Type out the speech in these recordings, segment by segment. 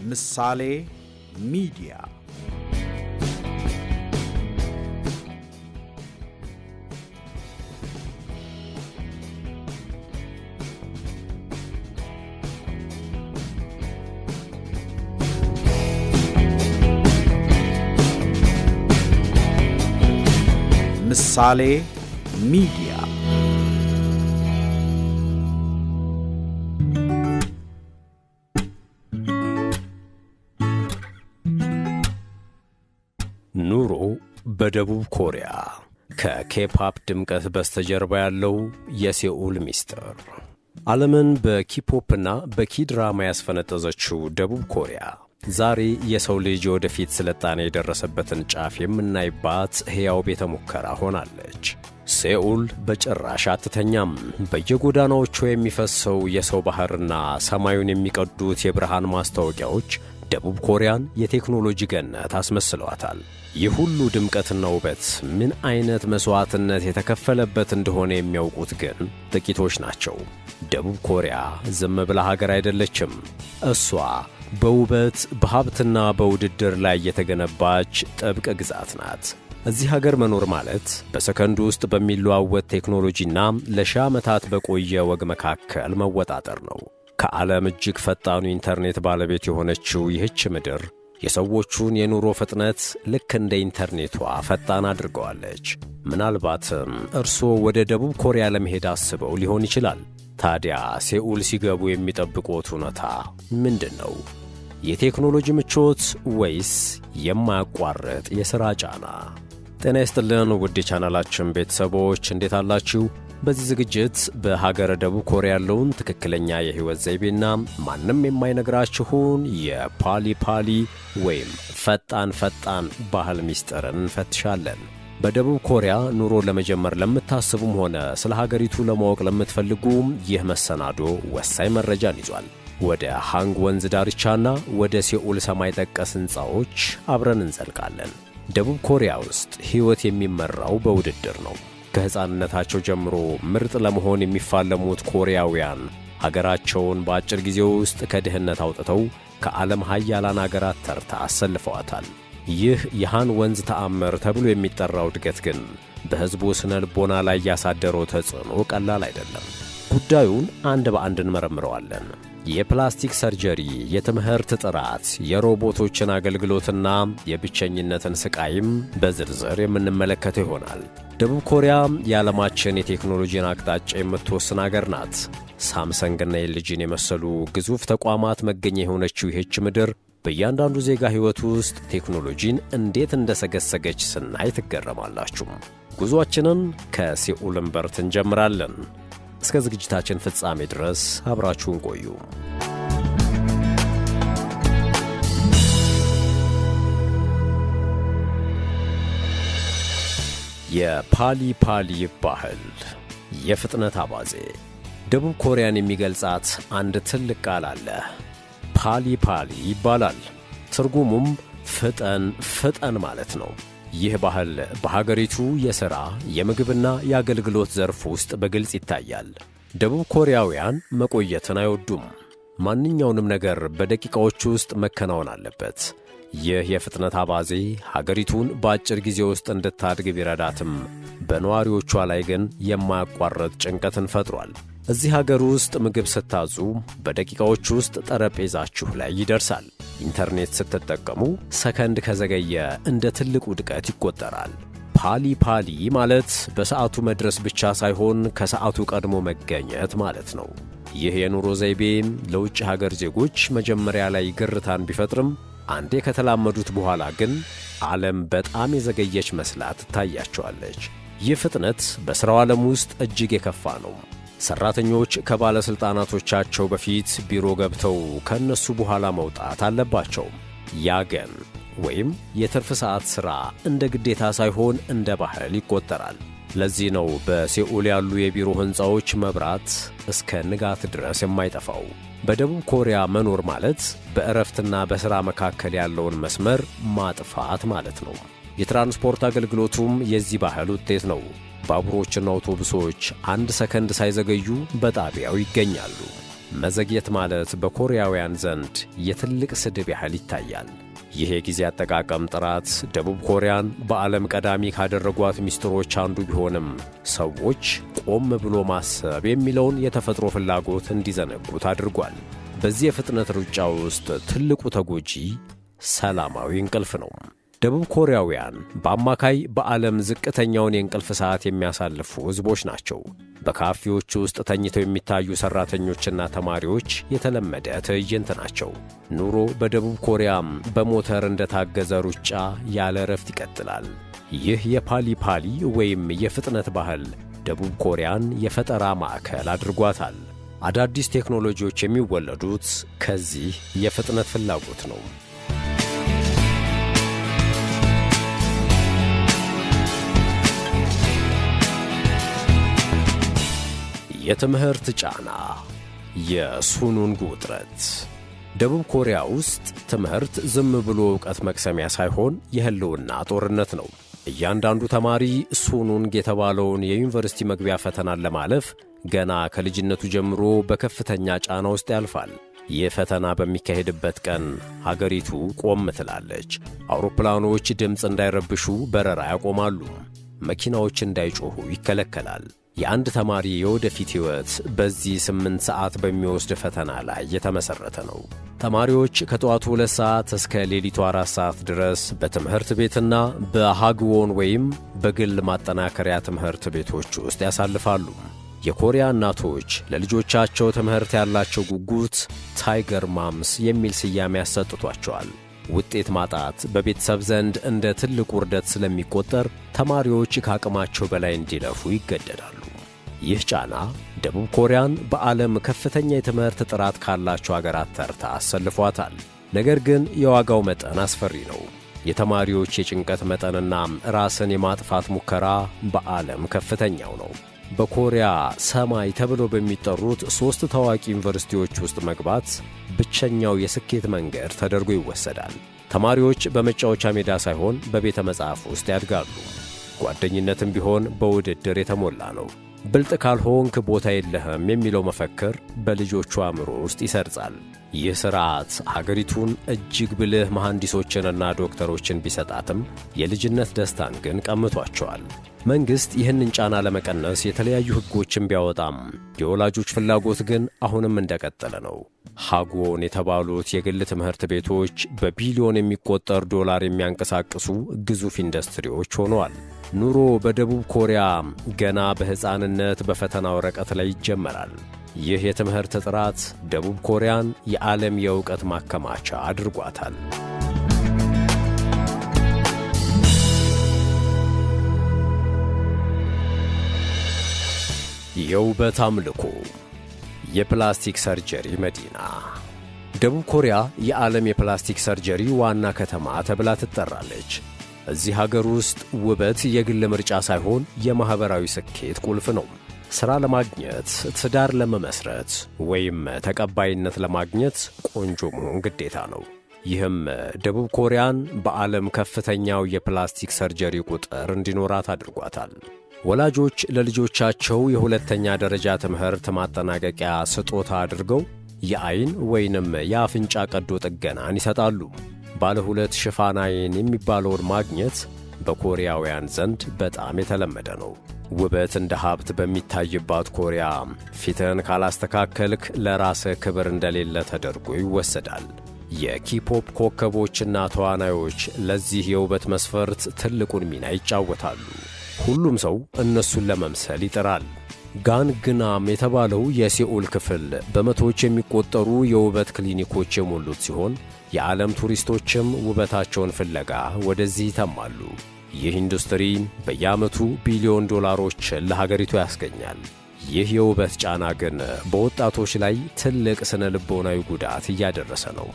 ምሳሌ ሚዲያ ምሳሌ ሚዲያ ኑሮ በደቡብ ኮሪያ ከኬፓፕ ድምቀት በስተጀርባ ያለው የሴኡል ሚስጥር። ዓለምን በኪፖፕና በኪድራማ ያስፈነጠዘችው ደቡብ ኮሪያ ዛሬ የሰው ልጅ ወደፊት ስልጣኔ የደረሰበትን ጫፍ የምናይባት ሕያው ቤተ ሙከራ ሆናለች። ሴኡል በጭራሽ አትተኛም። በየጎዳናዎቿ የሚፈሰው የሰው ባሕርና ሰማዩን የሚቀዱት የብርሃን ማስታወቂያዎች ደቡብ ኮሪያን የቴክኖሎጂ ገነት አስመስለዋታል። ይህ ሁሉ ድምቀትና ውበት ምን አይነት መሥዋዕትነት የተከፈለበት እንደሆነ የሚያውቁት ግን ጥቂቶች ናቸው። ደቡብ ኮሪያ ዝም ብላ ሀገር አይደለችም። እሷ በውበት በሀብትና በውድድር ላይ የተገነባች ጥብቅ ግዛት ናት። እዚህ ሀገር መኖር ማለት በሰከንድ ውስጥ በሚለዋወጥ ቴክኖሎጂና ለሺህ ዓመታት በቆየ ወግ መካከል መወጣጠር ነው። ከዓለም እጅግ ፈጣኑ ኢንተርኔት ባለቤት የሆነችው ይህች ምድር የሰዎቹን የኑሮ ፍጥነት ልክ እንደ ኢንተርኔቷ ፈጣን አድርገዋለች። ምናልባትም እርስዎ ወደ ደቡብ ኮሪያ ለመሄድ አስበው ሊሆን ይችላል። ታዲያ ሴኡል ሲገቡ የሚጠብቁት እውነታ ምንድን ነው? የቴክኖሎጂ ምቾት ወይስ የማያቋርጥ የሥራ ጫና? ጤና ይስጥልን ውድ የቻናላችን ቤተሰቦች እንዴት አላችሁ? በዚህ ዝግጅት በሀገረ ደቡብ ኮሪያ ያለውን ትክክለኛ የሕይወት ዘይቤና ማንም የማይነግራችሁን የፓሊ ወይም ፈጣን ባህል ሚስጥርን እንፈትሻለን። በደቡብ ኮሪያ ኑሮ ለመጀመር ለምታስቡም ሆነ ስለ ሀገሪቱ ለማወቅ ለምትፈልጉ ይህ መሰናዶ ወሳኝ መረጃን ይዟል። ወደ ሃንግ ወንዝ ዳርቻና ወደ ሴኡል ሰማይ ጠቀስ ሕንፃዎች አብረን እንዘልቃለን። ደቡብ ኮሪያ ውስጥ ሕይወት የሚመራው በውድድር ነው። ከሕፃንነታቸው ጀምሮ ምርጥ ለመሆን የሚፋለሙት ኮሪያውያን ሀገራቸውን በአጭር ጊዜ ውስጥ ከድህነት አውጥተው ከዓለም ሀያላን አገራት ተርታ አሰልፈዋታል። ይህ የሃን ወንዝ ተአምር ተብሎ የሚጠራው እድገት ግን በሕዝቡ ስነ ልቦና ላይ ያሳደረው ተጽዕኖ ቀላል አይደለም። ጉዳዩን አንድ በአንድ እንመረምረዋለን። የፕላስቲክ ሰርጀሪ፣ የትምህርት ጥራት፣ የሮቦቶችን አገልግሎትና የብቸኝነትን ስቃይም በዝርዝር የምንመለከተው ይሆናል። ደቡብ ኮሪያ የዓለማችን የቴክኖሎጂን አቅጣጫ የምትወስን አገር ናት። ሳምሰንግና ኤልጂን የመሰሉ ግዙፍ ተቋማት መገኛ የሆነችው ይህች ምድር በእያንዳንዱ ዜጋ ሕይወት ውስጥ ቴክኖሎጂን እንዴት እንደሰገሰገች ስናይ ትገረማላችሁ። ጉዞአችንን ከሴኡል እምብርት እንጀምራለን። እስከ ዝግጅታችን ፍጻሜ ድረስ አብራችሁን ቆዩ። የፓሊ ባህል፣ የፍጥነት አባዜ። ደቡብ ኮሪያን የሚገልጻት አንድ ትልቅ ቃል አለ። ፓሊ ይባላል። ትርጉሙም ፍጠን ማለት ነው። ይህ ባህል በሀገሪቱ የሥራ የምግብና የአገልግሎት ዘርፍ ውስጥ በግልጽ ይታያል። ደቡብ ኮሪያውያን መቆየትን አይወዱም። ማንኛውንም ነገር በደቂቃዎች ውስጥ መከናወን አለበት። ይህ የፍጥነት አባዜ ሀገሪቱን በአጭር ጊዜ ውስጥ እንድታድግ ቢረዳትም በነዋሪዎቿ ላይ ግን የማያቋርጥ ጭንቀትን ፈጥሯል። እዚህ ሀገር ውስጥ ምግብ ስታዙ በደቂቃዎች ውስጥ ጠረጴዛችሁ ላይ ይደርሳል። ኢንተርኔት ስትጠቀሙ ሰከንድ ከዘገየ እንደ ትልቅ ውድቀት ይቆጠራል። ፓሊ ማለት በሰዓቱ መድረስ ብቻ ሳይሆን ከሰዓቱ ቀድሞ መገኘት ማለት ነው። ይህ የኑሮ ዘይቤ ለውጭ ሀገር ዜጎች መጀመሪያ ላይ ግርታን ቢፈጥርም አንዴ ከተላመዱት በኋላ ግን ዓለም በጣም የዘገየች መስላ ትታያቸዋለች። ይህ ፍጥነት በሥራው ዓለም ውስጥ እጅግ የከፋ ነው። ሠራተኞች ከባለሥልጣናቶቻቸው በፊት ቢሮ ገብተው ከእነሱ በኋላ መውጣት አለባቸው። ያገን ወይም የትርፍ ሰዓት ሥራ እንደ ግዴታ ሳይሆን እንደ ባህል ይቆጠራል። ለዚህ ነው በሴኡል ያሉ የቢሮ ሕንፃዎች መብራት እስከ ንጋት ድረስ የማይጠፋው። በደቡብ ኮሪያ መኖር ማለት በእረፍትና በሥራ መካከል ያለውን መስመር ማጥፋት ማለት ነው። የትራንስፖርት አገልግሎቱም የዚህ ባህል ውጤት ነው። ባቡሮችና አውቶቡሶች አንድ ሰከንድ ሳይዘገዩ በጣቢያው ይገኛሉ። መዘግየት ማለት በኮሪያውያን ዘንድ የትልቅ ስድብ ያህል ይታያል። ይህ የጊዜ አጠቃቀም ጥራት ደቡብ ኮሪያን በዓለም ቀዳሚ ካደረጓት ሚስጥሮች አንዱ ቢሆንም ሰዎች ቆም ብሎ ማሰብ የሚለውን የተፈጥሮ ፍላጎት እንዲዘነጉት አድርጓል። በዚህ የፍጥነት ሩጫ ውስጥ ትልቁ ተጎጂ ሰላማዊ እንቅልፍ ነው። ደቡብ ኮሪያውያን በአማካይ በዓለም ዝቅተኛውን የእንቅልፍ ሰዓት የሚያሳልፉ ሕዝቦች ናቸው። በካፌዎች ውስጥ ተኝተው የሚታዩ ሠራተኞችና ተማሪዎች የተለመደ ትዕይንት ናቸው። ኑሮ በደቡብ ኮሪያም በሞተር እንደታገዘ ሩጫ ያለ እረፍት ይቀጥላል። ይህ የፓሊ ወይም የፍጥነት ባህል ደቡብ ኮሪያን የፈጠራ ማዕከል አድርጓታል። አዳዲስ ቴክኖሎጂዎች የሚወለዱት ከዚህ የፍጥነት ፍላጎት ነው። የትምህርት ጫና፣ የሱኑንጉ ውጥረት። ደቡብ ኮሪያ ውስጥ ትምህርት ዝም ብሎ ዕውቀት መቅሰሚያ ሳይሆን የህልውና ጦርነት ነው። እያንዳንዱ ተማሪ ሱኑንግ የተባለውን የዩኒቨርሲቲ መግቢያ ፈተናን ለማለፍ ገና ከልጅነቱ ጀምሮ በከፍተኛ ጫና ውስጥ ያልፋል። ይህ ፈተና በሚካሄድበት ቀን ሀገሪቱ ቆም ትላለች። አውሮፕላኖች ድምፅ እንዳይረብሹ በረራ ያቆማሉ። መኪናዎች እንዳይጮኹ ይከለከላል። የአንድ ተማሪ የወደፊት ሕይወት በዚህ 8 ሰዓት በሚወስድ ፈተና ላይ የተመሠረተ ነው። ተማሪዎች ከጠዋቱ 2 ሰዓት እስከ ሌሊቱ 4 ሰዓት ድረስ በትምህርት ቤትና በሃግዎን ወይም በግል ማጠናከሪያ ትምህርት ቤቶች ውስጥ ያሳልፋሉ። የኮሪያ እናቶች ለልጆቻቸው ትምህርት ያላቸው ጉጉት ታይገር ማምስ የሚል ስያሜ ያሰጥቷቸዋል። ውጤት ማጣት በቤተሰብ ዘንድ እንደ ትልቅ ውርደት ስለሚቆጠር ተማሪዎች ከአቅማቸው በላይ እንዲለፉ ይገደዳሉ። ይህ ጫና ደቡብ ኮሪያን በዓለም ከፍተኛ የትምህርት ጥራት ካላቸው አገራት ተርታ አሰልፏታል። ነገር ግን የዋጋው መጠን አስፈሪ ነው። የተማሪዎች የጭንቀት መጠንና ራስን የማጥፋት ሙከራ በዓለም ከፍተኛው ነው። በኮሪያ ሰማይ ተብሎ በሚጠሩት 3 ታዋቂ ዩኒቨርሲቲዎች ውስጥ መግባት ብቸኛው የስኬት መንገድ ተደርጎ ይወሰዳል። ተማሪዎች በመጫወቻ ሜዳ ሳይሆን በቤተ መጽሐፍ ውስጥ ያድጋሉ። ጓደኝነትም ቢሆን በውድድር የተሞላ ነው። ብልጥ ካልሆንክ ቦታ የለህም የሚለው መፈክር በልጆቹ አእምሮ ውስጥ ይሰርጻል። ይህ ሥርዓት አገሪቱን እጅግ ብልህ መሐንዲሶችንና ዶክተሮችን ቢሰጣትም የልጅነት ደስታን ግን ቀምቷቸዋል። መንግሥት ይህንን ጫና ለመቀነስ የተለያዩ ሕጎችን ቢያወጣም የወላጆች ፍላጎት ግን አሁንም እንደቀጠለ ነው። ሃግዎን የተባሉት የግል ትምህርት ቤቶች በቢሊዮን የሚቆጠር ዶላር የሚያንቀሳቅሱ ግዙፍ ኢንዱስትሪዎች ሆነዋል። ኑሮ በደቡብ ኮሪያ ገና በሕፃንነት በፈተና ወረቀት ላይ ይጀመራል። ይህ የትምህርት ጥራት ደቡብ ኮሪያን የዓለም የእውቀት ማከማቻ አድርጓታል። የውበት አምልኮ፣ የፕላስቲክ ሰርጀሪ መዲና። ደቡብ ኮሪያ የዓለም የፕላስቲክ ሰርጀሪ ዋና ከተማ ተብላ ትጠራለች። እዚህ ሀገር ውስጥ ውበት የግል ምርጫ ሳይሆን የማኅበራዊ ስኬት ቁልፍ ነው። ሥራ ለማግኘት፣ ትዳር ለመመስረት ወይም ተቀባይነት ለማግኘት ቆንጆ መሆን ግዴታ ነው። ይህም ደቡብ ኮሪያን በዓለም ከፍተኛው የፕላስቲክ ሰርጀሪ ቁጥር እንዲኖራት አድርጓታል። ወላጆች ለልጆቻቸው የሁለተኛ ደረጃ ትምህርት ማጠናቀቂያ ስጦታ አድርገው የዐይን ወይንም የአፍንጫ ቀዶ ጥገናን ይሰጣሉ። ባለ 2 ሽፋን ዐይን የሚባለውን ማግኘት በኮሪያውያን ዘንድ በጣም የተለመደ ነው። ውበት እንደ ሀብት በሚታይባት ኮሪያ ፊትህን ካላስተካከልክ ለራስህ ክብር እንደሌለ ተደርጎ ይወሰዳል። የኪፖፕ ኮከቦችና ተዋናዮች ለዚህ የውበት መስፈርት ትልቁን ሚና ይጫወታሉ። ሁሉም ሰው እነሱን ለመምሰል ይጥራል። ጋንግናም የተባለው የሴኡል ክፍል በመቶዎች የሚቆጠሩ የውበት ክሊኒኮች የሞሉት ሲሆን የዓለም ቱሪስቶችም ውበታቸውን ፍለጋ ወደዚህ ይተማሉ። ይህ ኢንዱስትሪ በየዓመቱ ቢሊዮን ዶላሮችን ለሀገሪቱ ያስገኛል። ይህ የውበት ጫና ግን በወጣቶች ላይ ትልቅ ስነ ልቦናዊ ጉዳት እያደረሰ ነው።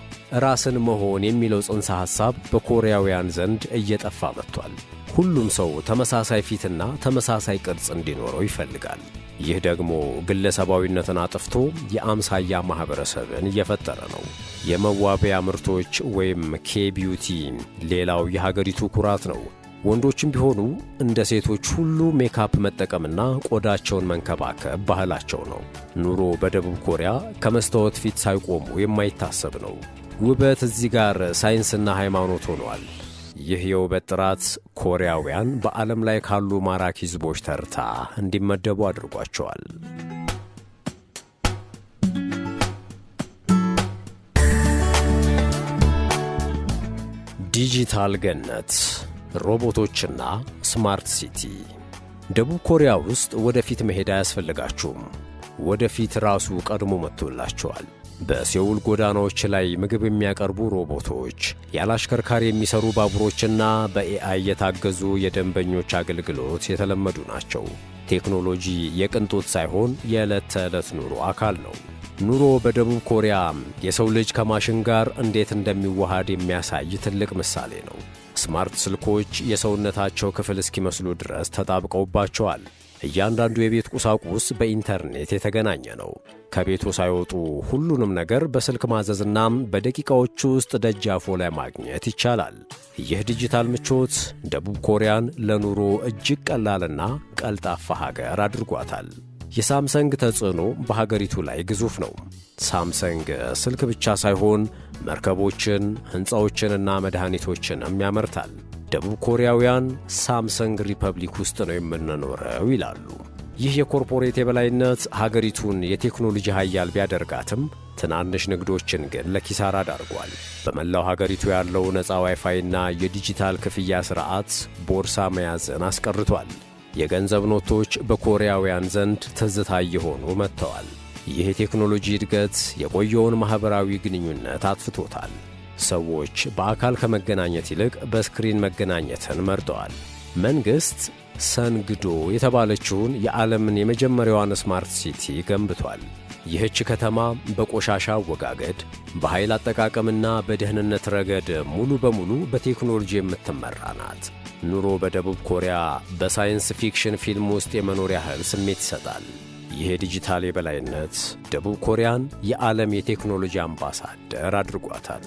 ራስን መሆን የሚለው ጽንሰ ሐሳብ በኮሪያውያን ዘንድ እየጠፋ መጥቷል። ሁሉም ሰው ተመሳሳይ ፊትና ተመሳሳይ ቅርጽ እንዲኖረው ይፈልጋል። ይህ ደግሞ ግለሰባዊነትን አጥፍቶ የአምሳያ ማኅበረሰብን እየፈጠረ ነው። የመዋቢያ ምርቶች ወይም ኬ-ቢዩቲ ሌላው የሀገሪቱ ኩራት ነው። ወንዶችም ቢሆኑ እንደ ሴቶች ሁሉ ሜካፕ መጠቀምና ቆዳቸውን መንከባከብ ባህላቸው ነው። ኑሮ በደቡብ ኮሪያ ከመስታወት ፊት ሳይቆሙ የማይታሰብ ነው። ውበት እዚህ ጋር ሳይንስና ሃይማኖት ሆኗል። ይህ የውበት ጥራት ኮሪያውያን በዓለም ላይ ካሉ ማራኪ ሕዝቦች ተርታ እንዲመደቡ አድርጓቸዋል። ዲጂታል ገነት፣ ሮቦቶችና ስማርት ሲቲ። ደቡብ ኮሪያ ውስጥ ወደፊት መሄድ አያስፈልጋችሁም። ወደፊት ራሱ ቀድሞ መጥቶላችኋል። በሴውል ጎዳናዎች ላይ ምግብ የሚያቀርቡ ሮቦቶች፣ ያለ አሽከርካሪ የሚሰሩ ባቡሮችና በኤአይ የታገዙ የደንበኞች አገልግሎት የተለመዱ ናቸው። ቴክኖሎጂ የቅንጦት ሳይሆን የዕለት ተዕለት ኑሮ አካል ነው። ኑሮ በደቡብ ኮሪያ የሰው ልጅ ከማሽን ጋር እንዴት እንደሚዋሃድ የሚያሳይ ትልቅ ምሳሌ ነው። ስማርት ስልኮች የሰውነታቸው ክፍል እስኪመስሉ ድረስ ተጣብቀውባቸዋል። እያንዳንዱ የቤት ቁሳቁስ በኢንተርኔት የተገናኘ ነው። ከቤቱ ሳይወጡ ሁሉንም ነገር በስልክ ማዘዝና በደቂቃዎች ውስጥ ደጃፎ ላይ ማግኘት ይቻላል። ይህ ዲጂታል ምቾት ደቡብ ኮሪያን ለኑሮ እጅግ ቀላልና ቀልጣፋ ሀገር አድርጓታል። የሳምሰንግ ተጽዕኖ በሀገሪቱ ላይ ግዙፍ ነው። ሳምሰንግ ስልክ ብቻ ሳይሆን መርከቦችን፣ ሕንፃዎችንና መድኃኒቶችንም ያመርታል። ደቡብ ኮሪያውያን ሳምሰንግ ሪፐብሊክ ውስጥ ነው የምንኖረው ይላሉ። ይህ የኮርፖሬት የበላይነት ሀገሪቱን የቴክኖሎጂ ኃያል ቢያደርጋትም ትናንሽ ንግዶችን ግን ለኪሳራ ዳርጓል። በመላው ሀገሪቱ ያለው ነፃ ዋይፋይና የዲጂታል ክፍያ ሥርዓት ቦርሳ መያዝን አስቀርቷል። የገንዘብ ኖቶች በኮሪያውያን ዘንድ ትዝታ እየሆኑ መጥተዋል። ይህ የቴክኖሎጂ እድገት የቆየውን ማኅበራዊ ግንኙነት አጥፍቶታል። ሰዎች በአካል ከመገናኘት ይልቅ በስክሪን መገናኘትን መርጠዋል። መንግሥት ሰንግዶ የተባለችውን የዓለምን የመጀመሪያዋን ስማርት ሲቲ ገንብቷል። ይህች ከተማ በቆሻሻ አወጋገድ፣ በኃይል አጠቃቀምና በደህንነት ረገድ ሙሉ በሙሉ በቴክኖሎጂ የምትመራ ናት። ኑሮ በደቡብ ኮሪያ በሳይንስ ፊክሽን ፊልም ውስጥ የመኖር ያህል ስሜት ይሰጣል። ይህ የዲጂታል የበላይነት ደቡብ ኮሪያን የዓለም የቴክኖሎጂ አምባሳደር አድርጓታል።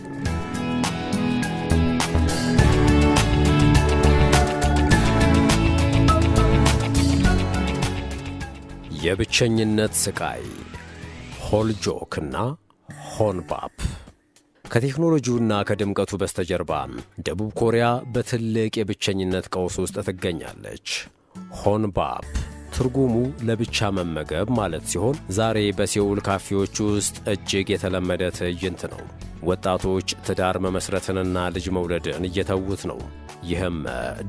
የብቸኝነት ስቃይ፣ ሆልጆክና ሆንባፕ። ከቴክኖሎጂውና ከድምቀቱ በስተጀርባ ደቡብ ኮሪያ በትልቅ የብቸኝነት ቀውስ ውስጥ ትገኛለች። ሆንባፕ ትርጉሙ ለብቻ መመገብ ማለት ሲሆን ዛሬ በሴውል ካፌዎች ውስጥ እጅግ የተለመደ ትዕይንት ነው። ወጣቶች ትዳር መመስረትንና ልጅ መውለድን እየተዉት ነው። ይህም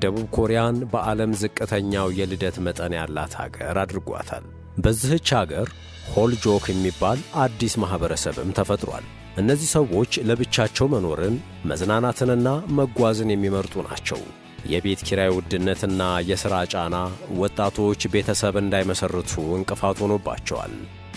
ደቡብ ኮሪያን በዓለም ዝቅተኛው የልደት መጠን ያላት ሀገር አድርጓታል። በዚህች ሀገር ሆልጆክ የሚባል አዲስ ማኅበረሰብም ተፈጥሯል። እነዚህ ሰዎች ለብቻቸው መኖርን፣ መዝናናትንና መጓዝን የሚመርጡ ናቸው። የቤት ኪራይ ውድነትና የሥራ ጫና ወጣቶች ቤተሰብ እንዳይመሰርቱ እንቅፋት ሆኖባቸዋል።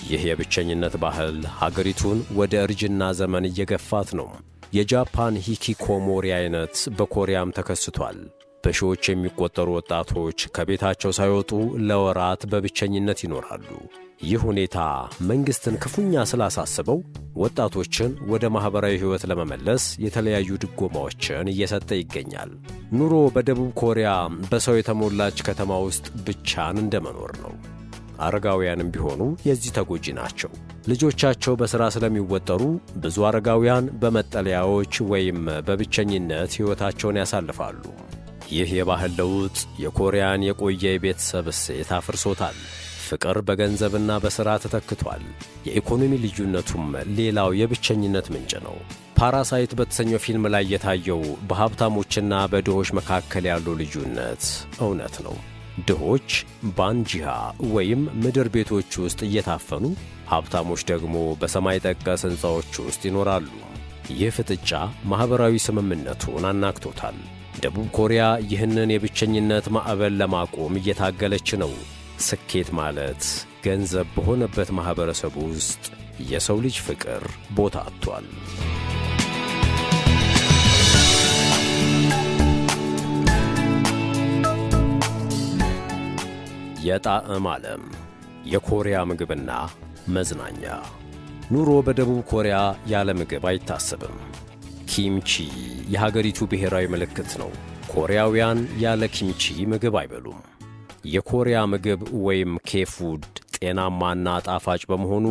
ይህ የብቸኝነት ባህል ሀገሪቱን ወደ እርጅና ዘመን እየገፋት ነው። የጃፓን ሂኪኮሞሪ አይነት በኮሪያም ተከስቷል። በሺዎች የሚቆጠሩ ወጣቶች ከቤታቸው ሳይወጡ ለወራት በብቸኝነት ይኖራሉ። ይህ ሁኔታ መንግሥትን ክፉኛ ስላሳስበው ወጣቶችን ወደ ማኅበራዊ ሕይወት ለመመለስ የተለያዩ ድጎማዎችን እየሰጠ ይገኛል። ኑሮ በደቡብ ኮሪያ በሰው የተሞላች ከተማ ውስጥ ብቻን እንደመኖር ነው። አረጋውያንም ቢሆኑ የዚህ ተጎጂ ናቸው። ልጆቻቸው በሥራ ስለሚወጠሩ ብዙ አረጋውያን በመጠለያዎች ወይም በብቸኝነት ሕይወታቸውን ያሳልፋሉ። ይህ የባህል ለውጥ የኮሪያን የቆየ የቤተሰብ እሴት አፍርሶታል። ፍቅር በገንዘብና በሥራ ተተክቷል። የኢኮኖሚ ልዩነቱም ሌላው የብቸኝነት ምንጭ ነው። ፓራሳይት በተሰኘው ፊልም ላይ የታየው በሀብታሞችና በድሆች መካከል ያለው ልዩነት እውነት ነው። ድሆች ባንጂሃ ወይም ምድር ቤቶች ውስጥ እየታፈኑ፣ ሀብታሞች ደግሞ በሰማይ ጠቀስ ሕንፃዎች ውስጥ ይኖራሉ። ይህ ፍጥጫ ማኅበራዊ ስምምነቱን አናግቶታል። ደቡብ ኮሪያ ይህንን የብቸኝነት ማዕበል ለማቆም እየታገለች ነው። ስኬት ማለት ገንዘብ በሆነበት ማኅበረሰብ ውስጥ የሰው ልጅ ፍቅር ቦታ አጥቷል። የጣዕም ዓለም፣ የኮሪያ ምግብና መዝናኛ። ኑሮ በደቡብ ኮሪያ ያለ ምግብ አይታሰብም። ኪምቺ የሀገሪቱ ብሔራዊ ምልክት ነው። ኮሪያውያን ያለ ኪምቺ ምግብ አይበሉም። የኮሪያ ምግብ ወይም ኬፉድ ጤናማና ጣፋጭ በመሆኑ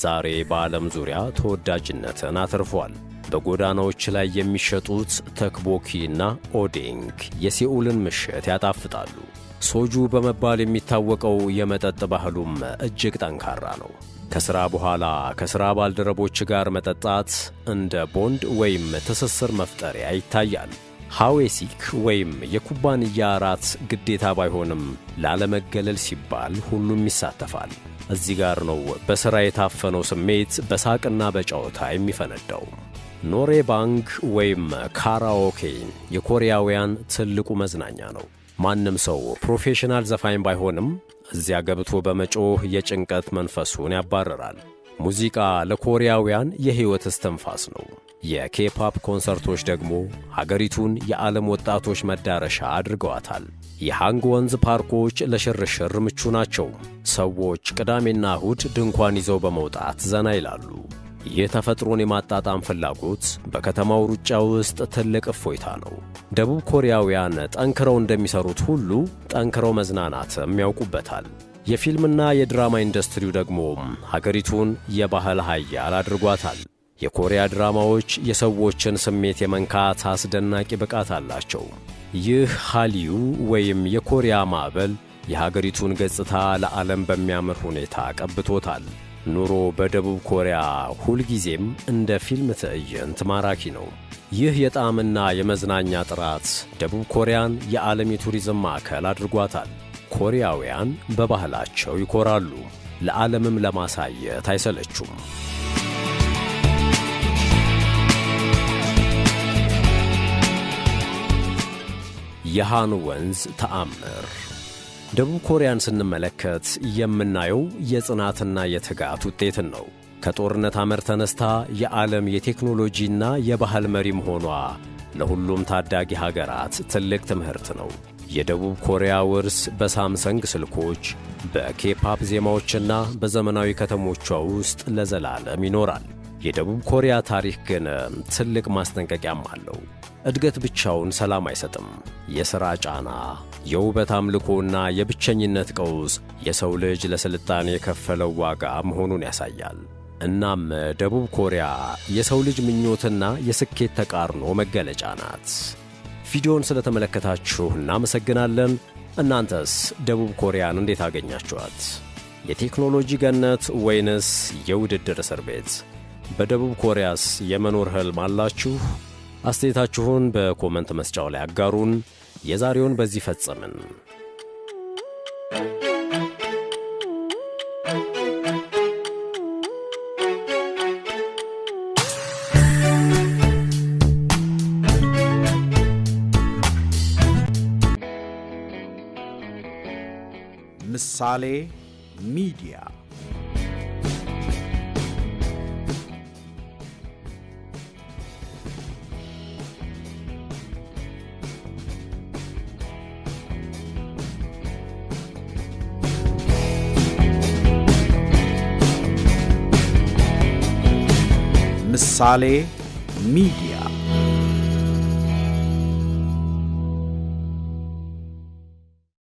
ዛሬ በዓለም ዙሪያ ተወዳጅነትን አትርፏል። በጎዳናዎች ላይ የሚሸጡት ተክቦኪና ኦዴንግ የሴኡልን ምሽት ያጣፍጣሉ። ሶጁ በመባል የሚታወቀው የመጠጥ ባህሉም እጅግ ጠንካራ ነው። ከሥራ በኋላ ከሥራ ባልደረቦች ጋር መጠጣት እንደ ቦንድ ወይም ትስስር መፍጠሪያ ይታያል። ሃዌሲክ ወይም የኩባንያ እራት ግዴታ ባይሆንም ላለመገለል ሲባል ሁሉም ይሳተፋል። እዚህ ጋር ነው በሥራ የታፈነው ስሜት በሳቅና በጨዋታ የሚፈነዳው። ኖሬባንግ ወይም ካራኦኬ የኮሪያውያን ትልቁ መዝናኛ ነው። ማንም ሰው ፕሮፌሽናል ዘፋኝ ባይሆንም እዚያ ገብቶ በመጮህ የጭንቀት መንፈሱን ያባረራል። ሙዚቃ ለኮሪያውያን የሕይወት እስትንፋስ ነው። የኬፓፕ ኮንሰርቶች ደግሞ ሀገሪቱን የዓለም ወጣቶች መዳረሻ አድርገዋታል። የሃንግ ወንዝ ፓርኮች ለሽርሽር ምቹ ናቸው። ሰዎች ቅዳሜና እሁድ ድንኳን ይዘው በመውጣት ዘና ይላሉ። ይህ ተፈጥሮን የማጣጣም ፍላጎት በከተማው ሩጫ ውስጥ ትልቅ እፎይታ ነው። ደቡብ ኮሪያውያን ጠንክረው እንደሚሰሩት ሁሉ ጠንክረው መዝናናትም ያውቁበታል። የፊልምና የድራማ ኢንዱስትሪው ደግሞ ሀገሪቱን የባህል ኃያል አድርጓታል። የኮሪያ ድራማዎች የሰዎችን ስሜት የመንካት አስደናቂ ብቃት አላቸው። ይህ ሃሊዩ ወይም የኮሪያ ማዕበል የሀገሪቱን ገጽታ ለዓለም በሚያምር ሁኔታ ቀብቶታል። ኑሮ በደቡብ ኮሪያ ሁልጊዜም እንደ ፊልም ትዕይንት ማራኪ ነው። ይህ የጣዕምና የመዝናኛ ጥራት ደቡብ ኮሪያን የዓለም የቱሪዝም ማዕከል አድርጓታል። ኮሪያውያን በባህላቸው ይኮራሉ፣ ለዓለምም ለማሳየት አይሰለቹም። የሃን ወንዝ ተአምር። ደቡብ ኮሪያን ስንመለከት የምናየው የጽናትና የትጋት ውጤትን ነው። ከጦርነት አመር ተነስታ የዓለም የቴክኖሎጂና የባህል መሪ መሆኗ ለሁሉም ታዳጊ ሀገራት ትልቅ ትምህርት ነው። የደቡብ ኮሪያ ውርስ በሳምሰንግ ስልኮች፣ በኬፓፕ ዜማዎችና በዘመናዊ ከተሞቿ ውስጥ ለዘላለም ይኖራል። የደቡብ ኮሪያ ታሪክ ግን ትልቅ ማስጠንቀቂያም አለው። እድገት ብቻውን ሰላም አይሰጥም። የሥራ ጫና፣ የውበት አምልኮና የብቸኝነት ቀውስ የሰው ልጅ ለሥልጣኔ የከፈለው ዋጋ መሆኑን ያሳያል። እናም ደቡብ ኮሪያ የሰው ልጅ ምኞትና የስኬት ተቃርኖ መገለጫ ናት። ቪዲዮውን ስለተመለከታችሁ እናመሰግናለን። እናንተስ ደቡብ ኮሪያን እንዴት አገኛችኋት? የቴክኖሎጂ ገነት ወይንስ የውድድር እስር ቤት? በደቡብ ኮሪያስ የመኖር ሕልም አላችሁ? አስተያየታችሁን በኮመንት መስጫው ላይ አጋሩን። የዛሬውን በዚህ ፈጸምን። ምሳሌ ሚዲያ ምሳሌ ሚዲያ